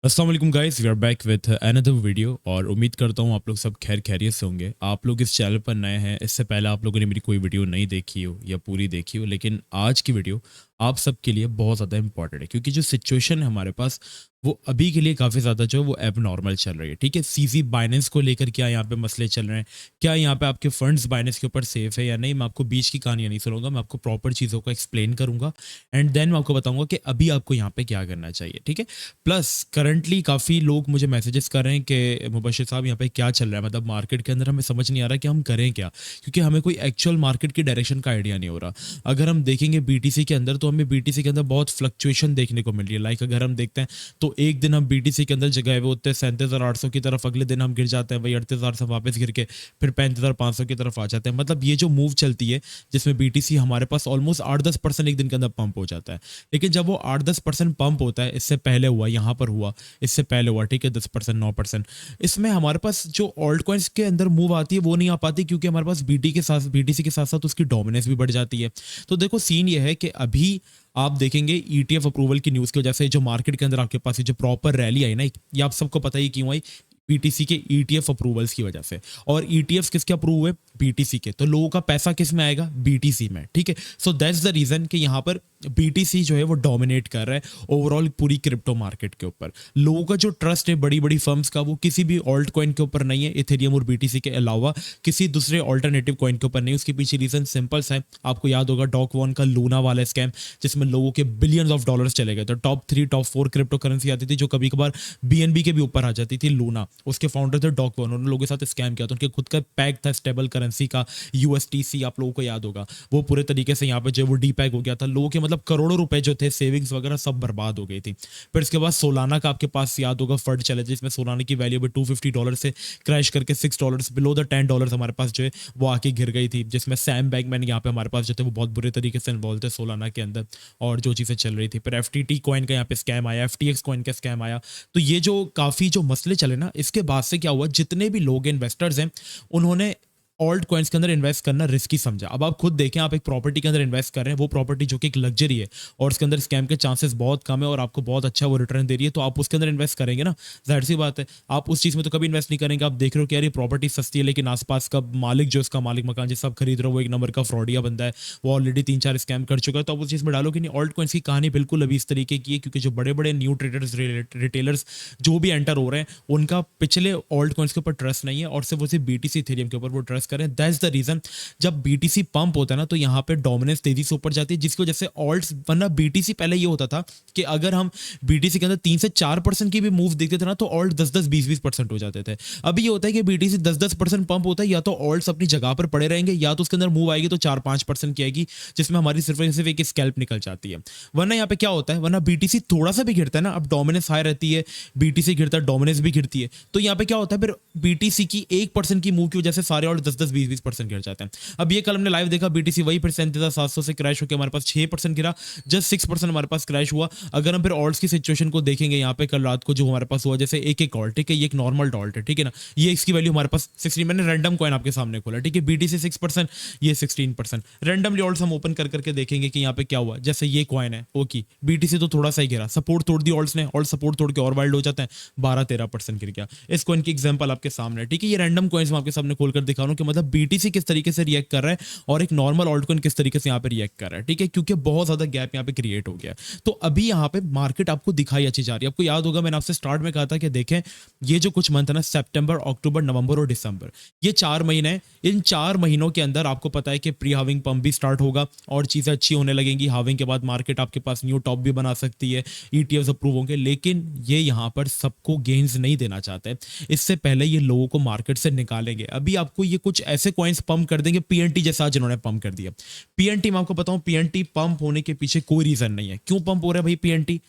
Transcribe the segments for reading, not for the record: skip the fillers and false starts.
अस्सलाम वालेकुम guys, we are back with another video और उम्मीद करता हूँ आप लोग सब खैर खैरियत से होंगे। आप लोग इस चैनल पर नए हैं, इससे पहले आप लोगों ने मेरी कोई वीडियो नहीं देखी हो या पूरी देखी हो, लेकिन आज की वीडियो आप सबके लिए बहुत ज़्यादा इंपॉर्टेंट है क्योंकि जो सिचुएशन है हमारे पास वो अभी के लिए काफ़ी ज़्यादा जो है वो एब नॉर्मल चल रही है। ठीक है, सीजी बाइनेंस को लेकर क्या यहाँ पे मसले चल रहे हैं, क्या यहाँ पे आपके फंड्स बाइनेंस के ऊपर सेफ है या नहीं, मैं आपको बीच की कहानियाँ नहीं सुनाऊंगा, मैं आपको प्रॉपर चीज़ों को एक्सप्लेन करूंगा एंड देन मैं आपको बताऊंगा कि अभी आपको यहाँ पे क्या करना चाहिए। ठीक है, प्लस करंटली काफ़ी लोग मुझे मैसेजेस कर रहे हैं कि मुबशिर साहब यहाँ पे क्या चल रहा है, मतलब मार्केट के अंदर हमें समझ नहीं आ रहा कि हम करें क्या, क्योंकि हमें कोई एक्चुअल मार्केट की डायरेक्शन का आइडिया नहीं हो रहा। अगर हम देखेंगे बीटीसी के अंदर तो हमें बीटीसी के अंदर बहुत फ्लक्चुएशन देखने को मिल रही है। लाइक अगर हम देखते हैं तो एक दिन हम बीटीसी के अंदर जगह हुए होते हैं 37,800 की तरफ, अगले दिन हम गिर जाते हैं वही 38,000 से वापस गिर के फिर 35,500 की तरफ आ जाते हैं। मतलब ये जो मूव चलती है जिसमें बीटीसी हमारे पास ऑलमोस्ट 8-10% एक दिन के अंदर पंप हो जाता है। लेकिन जब वो 8-10% पंप होता है, इससे पहले हुआ, यहाँ पर हुआ, इससे पहले हुआ, ठीक है 10% 9%, इसमें हमारे पास जो ऑल्ट कॉइन्स के अंदर मूव आती है वो नहीं आ पाती क्योंकि हमारे पास बीटीसी के साथ साथ उसकी डोमिनेंस भी बढ़ जाती है। तो देखो सीन ये है कि अभी आप देखेंगे ईटीएफ अप्रूवल की न्यूज़ की वजह से जो मार्केट के अंदर आपके पास ये जो प्रॉपर रैली आई ना, ये आप सबको पता ही क्यों आई, बीटीसी के ईटीएफ अप्रूवल्स की वजह से। और ईटीएफ किसके अप्रूव हुए? बीटीसी के। तो लोगों का पैसा किस में आएगा? बीटीसी में। ठीक है, सो दैट्स द रीजन कि यहाँ पर बीटीसी जो है वो डोमिनेट कर रहा है ओवरऑल पूरी क्रिप्टो मार्केट के ऊपर। लोगों का जो ट्रस्ट है बड़ी बड़ी फर्म्स का वो किसी भी ऑल्ट कॉइन के ऊपर नहीं है, इथेरियम और बीटीसी के अलावा किसी दूसरे ऑल्टरनेटिव कॉइन के ऊपर नहीं। उसके पीछे रीजन सिंपल सा है, आपको याद होगा डॉक वन का लूना वाला स्कैम जिसमें लोगों के बिलियंस ऑफ डॉलर्स चले गए। तो टॉप 3 टॉप 4 क्रिप्टो करेंसी आती थी जो कभी कभार बीएनबी के भी ऊपर आ जाती थी। लूना, उसके फाउंडर थे डॉक वन, उन्होंने लोगों के साथ स्कैम किया था। उनके खुद का पैक था स्टेबल करेंसी का, यूएसटीसी, आप लोगों को याद होगा। वो पूरे तरीके से यहाँ पे जो वो डी पैक हो गया था, लोगों के मतलब करोड़ों रुपए जो थे सेविंग्स वगैरह सब बर्बाद हो गई थी। फिर इसके बाद सोलाना का आपके पास याद होगा फंड चले थे जिसमें सोलाना की वैल्यू भी $250 से क्रैश करके $6 बिलो द $10 हमारे पास जो है वो आके गिर गई थी, जिसमें सैम बैगमैन यहाँ पे हमारे पास जो थे वो बहुत बुरे तरीके से इन्वॉल्व थे सोलाना के अंदर और जो चीज़ें चल रही थी। फिर एफटीटी कॉइन का यहाँ पे स्कैम आया, एफटीएक्स कॉइन का स्कैम आया। तो ये जो काफ़ी जो मसले चले ना, इसके बाद से क्या हुआ, जितने भी लोग इन्वेस्टर्स हैं उन्होंने ऑल्ट कॉइन्स के अंदर इन्वेस्ट करना रिस्की समझा। अब आप खुद देखें, आप एक प्रॉपर्टी के अंदर इन्वेस्ट कर रहे हैं, वो प्रॉपर्टी जो कि एक लग्जरी है और उसके अंदर स्कैम के चांसेस बहुत कम है और आपको बहुत अच्छा वो रिटर्न दे रही है, तो आप उसके अंदर इन्वेस्ट करेंगे ना, जाहिर सी बात है। आप उस चीज़ में तो कभी इन्वेस्ट नहीं करेंगे। आप देख रहे हो कि यार ये प्रॉपर्टी सस्ती है लेकिन आसपास का मालिक जो इसका मालिक मकान जिससे आप खरीद रहे हो वो एक नंबर का फ्रॉडिया बंदा है, वो ऑलरेडी 3-4 स्कैम कर चुका है, तो आप उस चीज़ में डालो कि नहीं। ऑल्ट कॉइन्स की कहानी बिल्कुल अभी इस तरीके की है क्योंकि जो बड़े बड़े न्यू ट्रेडर्स रिटेलर्स जो भी एंटर हो रहे हैं उनका पिछले ऑल्ट कॉइन्स के ऊपर ट्रस्ट नहीं है और सिर्फ वो सिर्फ बीटीसी इथेरियम के ऊपर वो ट्रस्ट करें। दैट्स द रीजन जब बीटीसी पंप होता है ना तो यहाँ पे डोमिनेंस तेजी से ऊपर जाती है, जिसकी वजह से ऑल्ट्स, वरना बीटीसी पहले ये होता था कि अगर हम बीटीसी के अंदर 3 से 4% की भी मूव देखते थे ना तो ऑल्ट 10-10 20-20% हो जाते थे। अभी ये होता है कि बीटीसी 10-10% पंप होता है, या तो ऑल्ट्स अपनी जगह पर पड़े रहेंगे या तो उसके अंदर मूव आएगी तो 4-5% की आएगी जिसमें हमारी सिर्फ एक स्कैल्प निकल जाती है। वरना यहाँ पे क्या होता है, वरना बीटीसी थोड़ा सा भी गिरता है ना, अब डोमिनेंस हाई रहती है, बीटीसी गिरता है डोमिनेंस भी गिरती है, तो यहाँ पे क्या होता है फिर बीटीसी की 1% की मूव की वजह से सारे ऑल्ट 10-10 20-20% गिर जाते हैं। अब ये कल हमने लाइव देखा, बीटीसी वही फिर 37,700 से क्रैश होकर हमारे पास 6% गिरा, जस्ट 6% हमारे पास क्रैश हुआ। अगर हम फिर ऑल्ट्स की सिचुएशन को देखेंगे यहाँ पे कल रात को जो हमारे पास हुआ, जैसे एक एक ऑल्ट, ठीक है, ये एक नॉर्मल ऑल्ट है, ठीक है ना, ये इसकी वैल्यू हमारे पास 16, मैंने रैंडम कॉइन आपके सामने खोला, ठीक है, बीटीसी 6%, ये 16%। रैंडमली ऑल्ट्स हम ओपन कर करके देखेंगे कि यहाँ पे क्या हुआ। जैसे ये कॉइन है ओके, बीटीसी तो थोड़ा सा ही गिरा, सपोर्ट तोड़ दी ऑल्ट्स ने, ऑल्ट सपोर्ट तोड़ के और वाइल्ड हो जाते हैं, 12-13% गिर गया। इस कॉइन की एग्जांपल आपके सामने है, ठीक है, ये रैंडम कॉइन्स मैं आपके सामने खोलकर दिखा रहा हूँ कि मतलब बीटीसी किस तरीके से रिएक्ट कर रहा है और एक नॉर्मल ऑल्ट कॉइन किस तरीके से यहाँ पे रिएक्ट कर रहा है, ठीक है, क्योंकि बहुत ज्यादा गैप यहाँ पे क्रिएट हो गया। तो अभी यहाँ पे मार्केट आपको दिखाई अच्छी जा रही है। आपको याद होगा मैंने आपसे स्टार्ट में कहा था कि देखें ये जो कुछ मंथ है ना, सितंबर, अक्टूबर, नवंबर और दिसंबर, ये 4 महीने हैं। इन 4 महीनों के अंदर आपको पता है कि प्री हाविंग पंप भी स्टार्ट होगा और चीजें अच्छी होने लगेंगी। हाविंग के बाद मार्केट आपके पास न्यू टॉप भी बना सकती है, ईटीएफ अप्रूव होंगे, लेकिन ये यहाँ पर सबको गेन्स नहीं देना चाहते। इससे पहले ये लोगों को मार्केट से निकालेंगे। अभी आपको ये कुछ ऐसे कॉइन्स पंप कर देंगे पीएनटी जैसा जिन्होंने पंप कर दिया। पीएनटी मैं आपको बताऊं, पीएनटी पंप होने के पीछे कोई रीजन नहीं है। क्यों पंप हो रहा है भाई पीएनटी?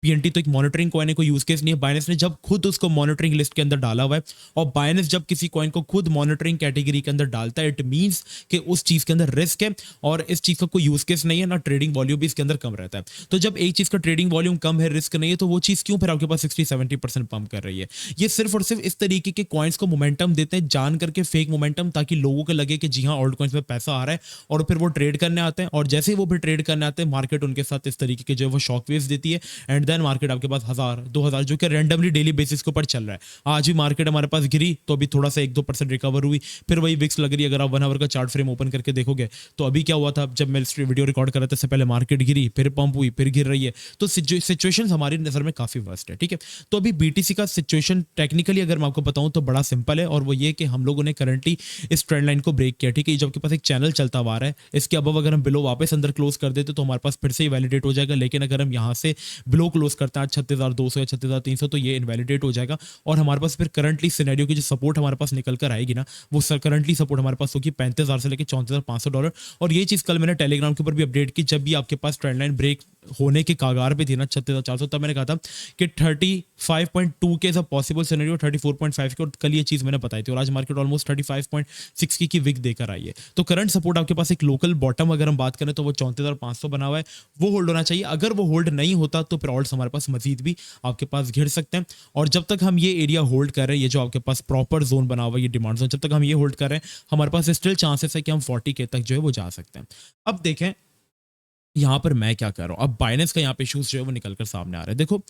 पीएनटी तो एक मॉनिटरिंग कॉइन है, कोई यूज केस नहीं है। बाइनेंस ने जब खुद उसको मॉनिटरिंग लिस्ट के अंदर डाला हुआ है और बाइनेंस जब किसी कॉइन को खुद मॉनिटरिंग कैटेगरी के अंदर डालता है, इट मींस कि उस चीज के अंदर रिस्क है और इस चीज का कोई यूज केस नहीं है, ना ट्रेडिंग वॉल्यूम भी इसके अंदर कम रहता है। तो जब एक चीज का ट्रेडिंग वॉल्यूम कम है, रिस्क नहीं है, तो वो चीज क्यों फिर आपके पास 60-70% पंप कर रही है? ये सिर्फ और सिर्फ इस तरीके के कॉइन्स को मोमेंटम देते हैं, जान करके फेक मोमेंटम, ताकि लोगों को लगे कि जी हाँ ऑल्ट कॉइन्स में पैसा आ रहा है और फिर वो ट्रेड करने आते हैं। और जैसे ही वो फिर ट्रेड करने आते हैं, मार्केट उनके साथ इस तरीके के जो है वो शॉक वेव्स देती है एंड देन मार्केट आपके पास 1000-2000 जो कि रैंडमली डेली बेसिस के ऊपर चल रहा है। आज भी मार्केट हमारे पास गिरी तो अभी थोड़ा सा 1-2% रिकवर हुई, फिर वही विक्स लग रही है। अगर आप 1 आवर का चार्ट फ्रेम ओपन करके देखोगे तो अभी क्या हुआ था, जब मैं वीडियो रिकॉर्ड कर रहा था इससे पहले मार्केट गिरी, फिर पंप हुई, फिर गिर रही है। तो सिचुएशन हमारी नजर में काफी वर्स्ट है, ठीक है। तो अभी बीटीसी का सिचुएशन टेक्निकली अगर मैं आपको बताऊं तो बड़ा सिंपल है, और वो ये कि हम लोगों ने करंटली इस ट्रेंड लाइन को ब्रेक किया, ठीक है। जो आपके पास एक चैनल चलता हुआ रहा है, इसके अबव अगर हम बिलो वापस अंदर क्लोज कर देते तो हमारे पास फिर से वैलिडेट हो जाएगा। लेकिन अगर हम यहाँ से बिलो क्लोज करते हैं 36,200 या 36,300 तो ये इनवैलिडेट हो जाएगा, और हमारे पास फिर करंटली सिनेरियो की जो सपोर्ट हमारे पास निकल कर आएगी ना, वो करंटली सपोर्ट हमारे पास होगी $35,000 से लेकर $34,500। और ये चीज कल मैंने टेलीग्राम के ऊपर भी अपडेट की, जब भी आपके पास ट्रेंड लाइन ब्रेक होने के कागार पे थी ना 36,400, तब मैंने कहा था कि 35.2 के इज पॉसिबल सिनेरियो, 34.5 के, और कल ये चीज मैंने बताई थी। और आज मार्केट ऑलमोस्ट 35.6 की विक देकर आई है। तो करंट सपोर्ट आपके पास एक लोकल बॉटम अगर हम बात करें तो वो 34,500 बना हुआ है, वो होल्ड होना चाहिए। अगर वो होल्ड नहीं होता तो फिर ऑल्ट्स हमारे पास मजीद भी आपके पास घिर सकते हैं। और जब तक हम ये एरिया होल्ड कर रहे हैं, ये जो आपके पास प्रॉपर जोन बना हुआ है, ये डिमांड जोन, जब तक हम ये होल्ड कर रहे हैं हमारे पास स्टिल चांसेस है कि हम 40K तक जो है वो जा सकते हैं। अब देखें यहाँ पर मैं क्या कर रहा हूँ, अब बाइनेंस का यहाँ पे इश्यूज जो है वो निकल कर सामने आ रहा है। देखो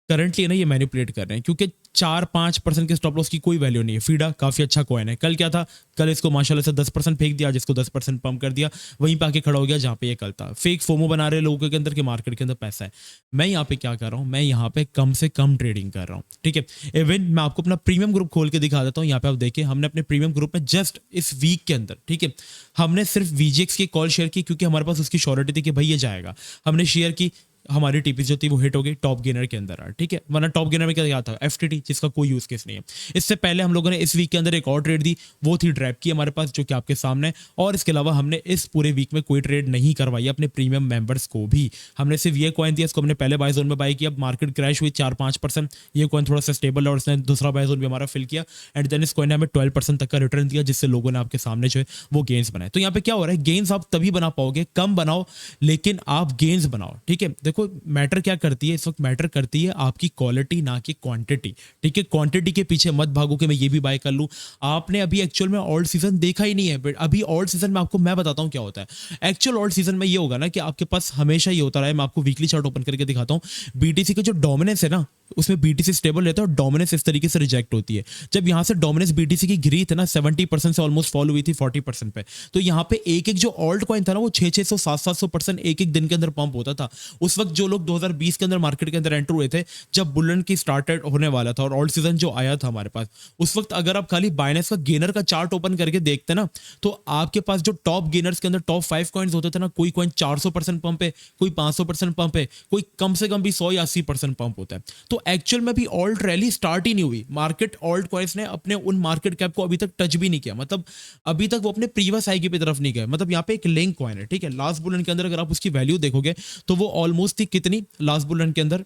करंटली ना ये मैनिपुलेट कर रहे हैं, क्योंकि 4-5% के स्टॉप लॉस की कोई वैल्यू नहीं है। फीडा काफी अच्छा कॉइन है, कल क्या था, कल इसको माशाल्लाह से 10% फेंक दिया, जिसको 10% पंप कर दिया, वहीं पे आके खड़ा हो गया जहां पे ये कल था। फेक फोमो बना रहे लोगों के अंदर कि मार्केट के अंदर पैसा है। मैं यहाँ पे क्या कर रहा हूँ, मैं यहाँ पे कम से कम ट्रेडिंग कर रहा हूँ, ठीक है। इवन मैं आपको अपना प्रीमियम ग्रुप खोल के दिखा देता हूँ। यहाँ पे आप देखिए, हमने अपने प्रीमियम ग्रुप में जस्ट इस वीक के अंदर, ठीक है, हमने सिर्फ VGX की कॉल शेयर की, क्योंकि हमारे पास उसकी श्योरिटी थी कि भाई ये जाएगा। हमने शेयर की, हमारी टीपीसी जो थी वो हिट हो गई टॉप गेनर के अंदर, ठीक है। वरना टॉप गेनर में क्या था, FTT, जिसका कोई यूज केस नहीं है। इससे पहले हम लोगों ने इस वीक के अंदर एक और ट्रेड दी, वो थी ड्रैप की हमारे पास, जो कि आपके सामने। और इसके अलावा हमने इस पूरे वीक में कोई ट्रेड नहीं करवाई अपने प्रीमियम मेंबर्स को भी। हमने सिर्फ ये कॉइन दिया, इसको हमने पहले बाय जोन में बाय किया, मार्केट क्रैश हुई 4-5%, ये कॉइन थोड़ा सा स्टेबल है और इसने दूसरा बाय जोन भी हमारा फिल किया, एंड देन इस कॉइन ने हमें 12% तक का रिटर्न दिया, जिससे लोगों ने आपके सामने जो है वो गेन्स बनाए। तो यहाँ पे क्या हो रहा है, गेन्स आप तभी बना पाओगे, कम बनाओ लेकिन आप गेन्स बनाओ, ठीक है। देखो मैटर क्या करती है इस वक्त, मैटर करती है आपकी क्वालिटी ना कि क्वांटिटी, ठीक है। क्वांटिटी के पीछे मत भागो कि मैं ये भी बाय कर लूं। आपने अभी एक्चुअल में ऑल्ट सीजन देखा ही नहीं है, बट अभी ऑल्ट सीजन में आपको मैं बताता हूं क्या होता है। एक्चुअल ऑल्ट सीजन में ये होगा ना कि आपके पास हमेशा ये होता रहा है, मैं आपको वीकली चार्ट ओपन करके दिखाता हूं, बीटीसी का जो डोमिनेंस है ना, उसमें बीटीसी स्टेबल रहता है और डोमिनेंस इस तरीके से रिजेक्ट होती है। जब यहां से डोमिनेंस बीटीसी की गिरी थी ना 70% से ऑलमोस्ट फॉल हुई थी 40% पे, तो यहां पे एक एक जो ऑल्ट कॉइन था ना वो 600 700% एक एक दिन के अंदर पंप होता था। उस वक्त जो लोग 2020 के अंदर मार्केट के अंदर एंटर हुए थे, जब बुलन की स्टार्टेड होने वाला था और ऑल्ट सीजन जो आया था हमारे पास, उस वक्त अगर आप खाली बाइनेंस का गेनर का चार्ट ओपन करके देखते ना, तो आपके पास जो टॉप गेनर्स के अंदर टॉप 5 कॉइन्स होते थे ना, कोई कॉइन 400% पंप है, कोई 500% पंप है, कोई कम से कम भी 100 या 80% पंप होता है। तो एक्चुअल में भी ऑल्ट रैली स्टार्ट ही नहीं हुई। मार्केट ऑल्ट कॉइन्स ने अपने उन मार्केट कैप को अभी तक टच भी नहीं किया, मतलब अभी तक वो अपने प्रीवियस हाई की तरफ नहीं गए। मतलब यहाँ पे एक लिंक कॉइन है, ठीक है। लास्ट बुलन के अंदर अगर आप उसकी वैल्यू देखोगे तो वो ऑलमोस्ट थी कितनी, लास्ट बुलन के अंदर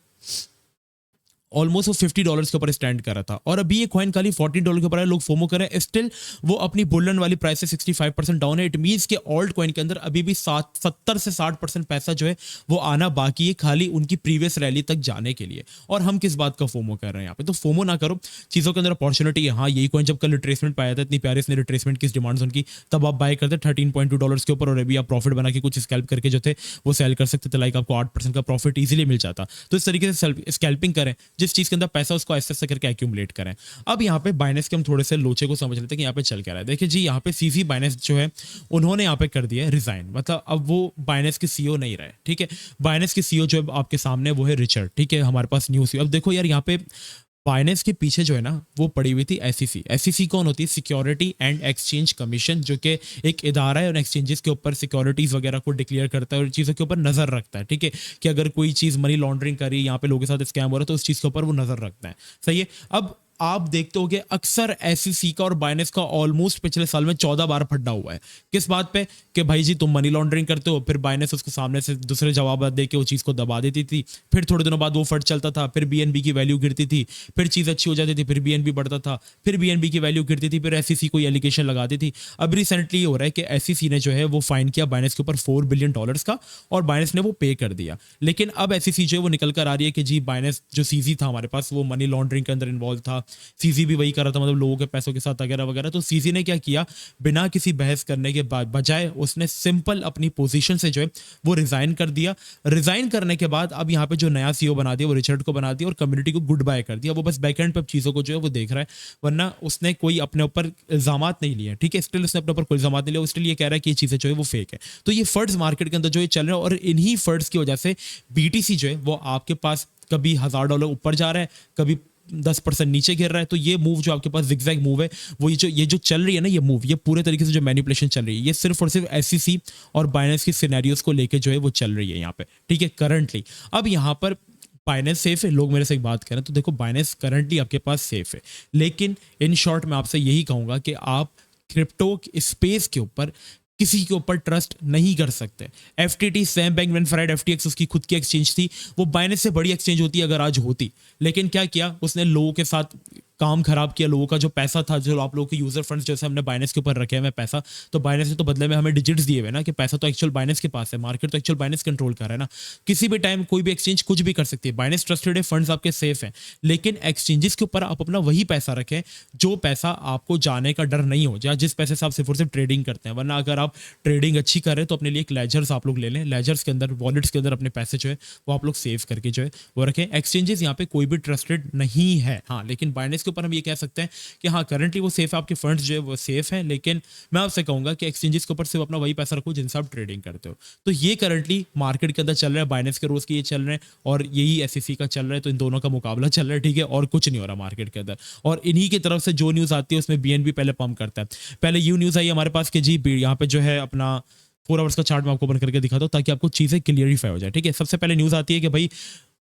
ऑलमोस्ट वो $50 के ऊपर स्टैंड कर रहा था, और अभी ये कॉइन खाली $14 के ऊपर है। लोग फोमो कर रहे हैं, स्टिल वो अपनी बुलन वाली प्राइस से 65% डाउन है। इट मींस के ऑल्ट कॉइन के अंदर अभी भी 70 से 60% पैसा जो है वो आना बाकी है, खाली उनकी प्रीवियस रैली तक जाने के लिए। और हम किस बात का फोमो कर रहे हैं यहाँ पे, तो फोमो ना करो, चीजों के अंदर अपॉर्चुनिटी है। हाँ, यही कॉइन जब कल रिट्रेसमेंट पाया था, इतनी प्यारी इसने रिट्रेसमेंट की डिमांड जोन की, तब आप बाय करते $13.2 के ऊपर, और अभी आप प्रॉफिट बना के कुछ स्कैल्प करके जो थे वो सेल कर सकते थे, लाइक आपको 8% का प्रॉफिट इजीली मिल जाता। तो इस तरीके से स्कैल्पिंग करें, जिस चीज के अंदर पैसा उसको ऐसे ऐसे करके एक्यूमुलेट करें। अब यहाँ पे बाइनेंस के हम थोड़े से लोचे को समझ लेते हैं कि यहाँ पे चल क्या रहा है। देखिए जी, यहाँ पे सीसी बाइनेंस जो है उन्होंने यहाँ पे कर दिया है रिजाइन, मतलब अब वो बाइनेंस के सीईओ नहीं रहे, ठीक है। बाइनेंस के सीईओ जो है आपके सामने वो है रिचर्ड, ठीक है, हमारे पास न्यूज़। अब देखो यार, यहाँ पे बाइनेंस के पीछे जो है ना वो पड़ी हुई थी SEC। SEC कौन होती है? सिक्योरिटी एंड एक्सचेंज कमीशन, जो कि एक इदारा है और एक्सचेंजेस के ऊपर सिक्योरिटीज वगैरह को डिक्लेयर करता है और चीज़ों के ऊपर नजर रखता है, ठीक है, कि अगर कोई चीज़ मनी लॉन्ड्रिंग करी, यहाँ पे लोगों के साथ स्कैम हो रहा है, तो उस चीज़ के ऊपर वो नजर रखता है, सही है। अब आप देखते होगे अक्सर SEC का और बाइनेंस का ऑलमोस्ट पिछले साल में 14 बार फड्डा हुआ है। किस बात पे? कि भाई जी तुम मनी लॉन्ड्रिंग करते हो, फिर बाइनेंस उसको सामने से दूसरे जवाब दे के वो चीज़ को दबा देती थी। फिर थोड़े दिनों बाद वो फट चलता था, फिर BNB की वैल्यू गिरती थी, फिर चीज़ अच्छी हो जाती थी, फिर BNB बढ़ता था, फिर BNB की वैल्यू गिरती थी, फिर SEC कोई एलिगेशन लगाती थी। अब रिसेंटली हो रहा है कि SEC ने जो है वो फाइन किया बाइनेंस के ऊपर $4 बिलियन का, और बाइनेंस ने वो पे कर दिया। लेकिन अब SEC जो है वो निकल कर आ रही है कि जी बाइनेंस जो CZ था हमारे पास वो मनी लॉन्ड्रिंग के अंदर इन्वॉल्व था, सीसी भी वही कर रहा था, मतलब लोगों के पैसों के साथ वगैरह वगैरह। तो सीसी ने क्या किया, बिना किसी बहस करने के बजाय उसने सिंपल अपनी पोजीशन से जो है वो रिजाइन कर दिया। रिजाइन करने के बाद अब यहाँ पे जो नया सीईओ बना दिया वो रिचर्ड को बना दिया और कम्युनिटी को गुड बाय कर दिया। वो बस बैकएंड पे चीज़ों को जो है वो देख रहा है, वरना उसने कोई अपने ऊपर इल्जाम नहीं लिए। ठीक है, स्टिल उसने अपने ऊपर कोई इल्जाम नहीं लिया, स्टिल ये कह रहा है कि ये चीज़ें जो है वो फेक है। तो ये फंड्स मार्केट के अंदर जो है चल रहे हैं और इन्हीं फंड्स की वजह से बीटीसी जो है वो आपके पास कभी $1000 ऊपर जा रहा है, कभी 10% नीचे गिर रहा है। तो ये मूव जो आपके पास जिगजैग मूव है, वो ये जो चल रही है ना, ये मूव, ये पूरे तरीके से जो मैनिपुलेशन चल रही है, ये सिर्फ और सिर्फ एससीसी और बाइनेंस की सिनेरियोज को लेके जो है वो चल रही है यहाँ पे। ठीक है, करंटली अब यहाँ पर बाइनेंस सेफ है। लोग मेरे से एक बात करें तो देखो, बाइनेंस करंटली आपके पास सेफ है, लेकिन इन शॉर्ट मैं आपसे यही कहूंगा कि आप क्रिप्टो स्पेस के ऊपर किसी के ऊपर ट्रस्ट नहीं कर सकते। FTT, Sam Bankman fried, FTX उसकी खुद की एक्सचेंज थी, वो बाइनेंस से बड़ी एक्सचेंज होती अगर आज होती, लेकिन क्या किया उसने, लोगों के साथ काम खराब किया। लोगों का जो पैसा था, जो आप लोगों के यूजर फंड्स जैसे हमने बाइनेंस के ऊपर रखे हुए पैसा, तो बाइनेंस ने तो बदले में हमें डिजिट्स दिए हुए ना कि पैसा तो एक्चुअल बाइनेंस के पास है, मार्केट तो एक्चुअल बाइनेंस कंट्रोल कर रहा है ना। किसी भी टाइम कोई भी एक्सचेंज कुछ भी कर सकती है, बाइनेंस ट्रस्टेड है, फंड्स आपके सेफ हैं, लेकिन एक्सचेंजेस के ऊपर आप अपना वही पैसा रखें जो पैसा आपको जाने का डर नहीं हो, या जिस पैसे से आप सिर्फ और सिर्फ ट्रेडिंग करते हैं। वरना अगर आप ट्रेडिंग अच्छी करें तो अपने लिए एक लेजर्स आप लोग ले लें, लेजर्स के अंदर, वॉलेट्स के अंदर अपने पैसे जो है वो आप लोग सेव करके जो है वो रखें। एक्सचेंजेस यहाँ पे कोई भी ट्रस्टेड नहीं है, हाँ, लेकिन बाइनेंस के ऊपर हम ये कह सकते हैं कि हाँ करंटली वो सेफ है, आपके फंड्स जो है वो सेफ है। लेकिन मैं आपसे कहूंगा कि एक्सचेंजेस के ऊपर सिर्फ अपना वही पैसा रखो जिनसे आप ट्रेडिंग करते हो। तो ये करंटली मार्केट के अंदर चल रहा है, बाइनेंस के रोज के ये चल रहे हैं और यही एसईसी का चल रहा है। तो इन दोनों का मुकाबला चल रहा है, ठीक है, और कुछ नहीं हो रहा मार्केट के अंदर। और इन्हीं की तरफ से जो न्यूज़ आती है उसमें बीएनबी पहले पंप करता है। पहले यू न्यूज़ आई हमारे पास कि जी यहाँ पे जो है अपना 4 आवर्स का चार्ट मैं आपको ओपन करके दिखाता हूँ ताकि आपको चीज़ें क्लियरिफाई हो जाए। ठीक है, सबसे पहले न्यूज़ आती है कि भाई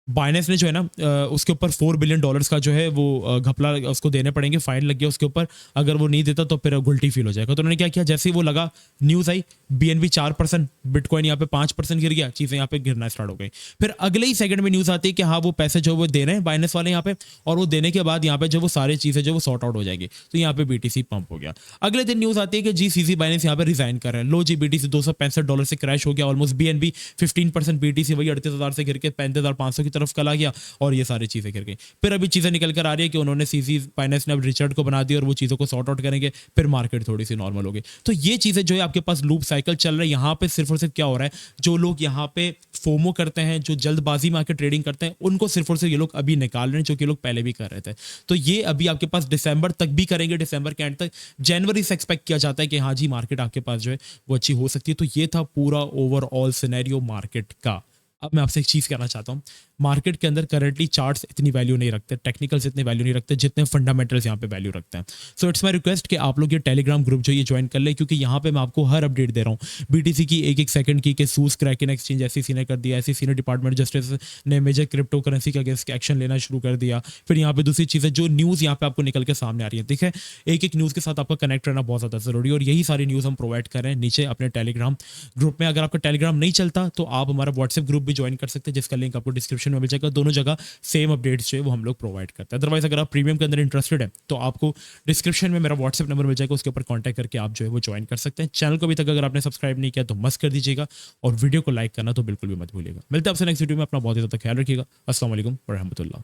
बाइनेंस ने जो है ना उसके ऊपर $4 बिलियन का जो है वो घपला उसको देने पड़ेंगे, फाइन लग गया उसके ऊपर, अगर वो नहीं देता तो फिर गुल्टी फील हो जाएगा। तो उन्होंने क्या किया, जैसे ही वो लगा, न्यूज़ आई, बीएनबी 4%, बिटकॉइन यहाँ पे 5% गिर गया, चीज़ें यहाँ पे गिरना स्टार्ट हो गई। फिर अगले ही सेकंड में न्यूज़ आती है कि हाँ वो पैसे जो वो दे रहे हैं बाइनेंस वाले यहाँ पे, और वो देने के बाद यहाँ पे जो वो सारी चीज़ें जो वो सॉर्ट आउट हो जाएगी। तो यहाँ पे बीटीसी पंप हो गया। अगले दिन न्यूज़ आती है कि जी सीसी बाइनेंस यहाँ पे रिजाइन कर रहे हैं। लो जी, बीटीसी $265 से क्रैश हो गया ऑलमोस्ट, बीएनबी 15%, बीटीसी वही 38,000 से गिर के 35,500 की तरफ चला गया और ये सारी चीज़ें गिर गई। फिर अभी चीज़ें निकल कर आ रही है कि उन्होंने सीसी बाइनेंस ने अब रिचर्ड को बना दिया और वो चीज़ों को सॉर्ट आउट करेंगे, फिर मार्केट थोड़ी सी नॉर्मल हो गई। तो ये चीज़ें जो है आपके पास लूप साइकिल चल रहा है। यहाँ पे सिर्फ और सिर्फ क्या हो रहा है, जो लोग यहाँ पे फोमो करते हैं, जो जल्दबाजी में आके ट्रेडिंग करते हैं, उनको सिर्फ और सिर्फ ये लोग अभी निकाल रहे हैं, जो कि लोग पहले भी कर रहे थे। तो ये अभी आपके पास दिसंबर तक भी करेंगे, दिसंबर के एंड तक, जनवरी से एक्सपेक्ट किया जाता है कि हाँ जी मार्केट आपके पास जो है वो अच्छी हो सकती है। तो ये था पूरा ओवरऑल सिनेरियो मार्केट का। अब मैं आपसे एक चीज़ कहना चाहता हूँ, मार्केट के अंदर करंटली चार्ट्स इतनी वैल्यू नहीं रखते, टेक्निकल्स इतने वैल्यू नहीं रखते जितने फंडामेंटल्स यहाँ पे वैल्यू रखते हैं। सो इट्स माय रिक्वेस्ट कि आप लोग ये टेलीग्राम ग्रुप जो ये ज्वाइन कर ले, क्योंकि यहाँ पे मैं आपको हर अपडेट दे रहा हूँ बीटीसी की, एक एक सेकंड की, कि सूस क्रैकिंग एक्सचेंज एसईसी ने कर दिया, एसईसी ने डिपार्टमेंट जस्टिस ने मेजर क्रिप्टो करेंसी के अगेंस्ट एक्शन लेना शुरू कर दिया। फिर यहाँ पे दूसरी चीज़ें जो न्यूज़ यहाँ पे आपको निकल के सामने आ रही है, देखिए एक एक न्यूज़ के साथ आपका कनेक्ट रहना बहुत ज़्यादा जरूरी है और यही सारी न्यूज़ हम प्रोवाइड कर रहे हैं नीचे अपने टेलीग्राम ग्रुप में। अगर आपका टेलीग्राम नहीं चलता तो आप हमारा व्हाट्सएप ग्रुप भी ज्वाइन कर सकते हैं, जिसका लिंक आपको डिस्क्रिप्शन में मिल जाएगा। दोनों जगह सेम अपडेट्स जो है वो हम लोग प्रोवाइड करते हैं। अदरवाइज अगर आप प्रीमियम के अंदर इंटरेस्टेड है तो आपको डिस्क्रिप्शन में मेरा व्हाट्सएप नंबर मिल जाएगा, उसके ऊपर कांटेक्ट करके आप जो है वो ज्वाइन कर सकते हैं। चैनल को अभी तक अगर आपने सब्सक्राइब नहीं किया तो मस्त कर दीजिएगा और वीडियो को लाइक करना तो बिल्कुल भी मत भूलिएगा। मिलते हैं आपसे नेक्स्ट वीडियो में, अपना बहुत ही ज़्यादा ख्याल रखिएगा। अस्सलाम वालेकुम व रहमतुल्लाह।